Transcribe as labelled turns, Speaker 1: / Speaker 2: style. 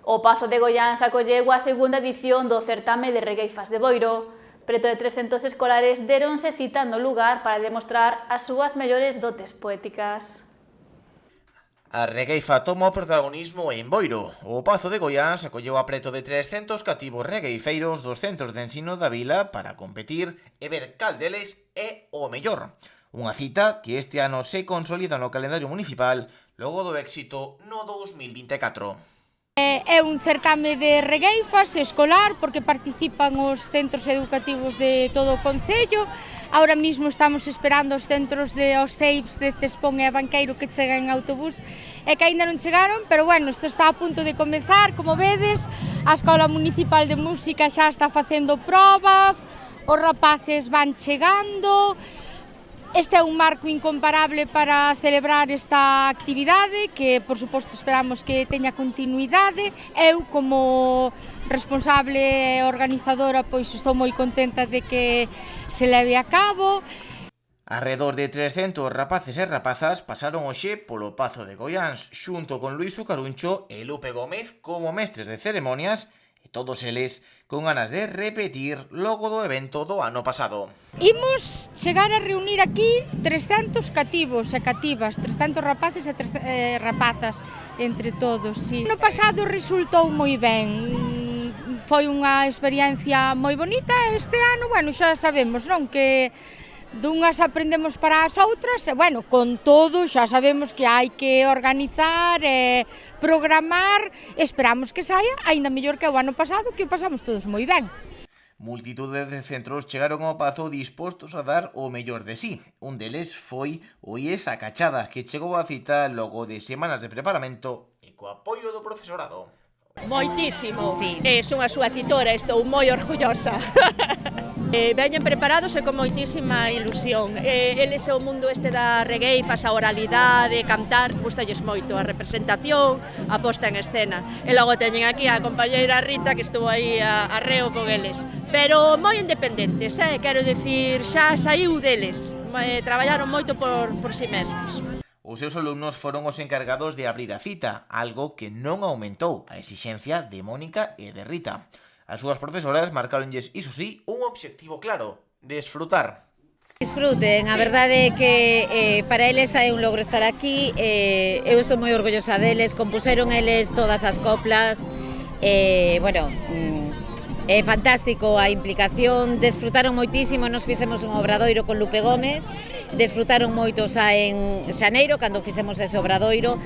Speaker 1: O Pazo de Goiáns acolleu a segunda edición do certame de regueifas de Boiro. Preto de 300 escolares deronse cita no lugar para demostrar as súas mellores dotes poéticas.
Speaker 2: A regueifa toma o protagonismo en Boiro. O Pazo de Goiáns acolleu a preto de 300 cativos regueifeiros dos centros de ensino da vila para competir e ver cal deles é o mellor. Unha cita que este ano se consolida no calendario municipal logo do éxito no 2024.
Speaker 3: É un certame de regueifas escolar porque participan os centros educativos de todo o concello. Ahora mismo estamos esperando os centros de os CEIPs de Cespón e Banqueiro que cheguen en autobús e que aínda non chegaron, pero bueno, isto está a punto de comezar, como vedes, a Escola Municipal de Música xa está facendo probas, os rapaces van chegando. Este é un marco incomparable para celebrar esta actividade que, por suposto, esperamos que teña continuidade. Eu, como responsable e organizadora, pois estou moi contenta de que se leve a cabo.
Speaker 2: Arredor de 300 rapaces e rapazas pasaron hoxe polo Pazo de Goiáns xunto con Luís Sucaruncho e Lupe Gómez como mestres de ceremonias e todos eles con ganas de repetir logo do evento do ano pasado.
Speaker 3: Imos chegar a reunir aquí 300 cativos e cativas, 300 rapaces e rapazas entre todos, sí. No pasado resultou moi ben, foi unha experiencia moi bonita. Este ano, bueno, xa sabemos, non, que dunhas aprendemos para as outras e, bueno, con todo xa sabemos que hai que organizar e programar. Esperamos que saia aínda mellor que o ano pasado, que o pasamos todos moi ben.
Speaker 2: Multitude de centros chegaron ao Pazo dispostos a dar o mellor de sí. Un deles foi o IES A Cachada, que chegou á cita logo de semanas de preparamento e co apoio do profesorado.
Speaker 4: Moitísimo, sí. Son a súa titora, estou moi orgullosa. Veñen preparados e con moitísima ilusión. Eles é o mundo este da regueifas, a oralidade, cantar, gustalles moito, a representación, a posta en escena. E logo teñen aquí a compañeira Rita que estuvo aí a reo con eles. Pero moi independentes, quero dicir, xa saiu deles. Traballaron moito por si mesmos.
Speaker 2: Os seus alumnos foron os encargados de abrir a cita, algo que non aumentou a exixencia de Mónica e de Rita. As súas profesoras marcaronlles, iso sí, un obxectivo claro: desfrutar.
Speaker 5: Disfruten, a verdade é que para eles é un logro estar aquí, eu estou moi orgullosa deles, compuseron eles todas as coplas, bueno, é fantástico a implicación, desfrutaron moitísimo, nos fixemos un obradoiro con Lupe Gómez, desfrutaron moito xa en xaneiro, cando fixemos ese obradoiro,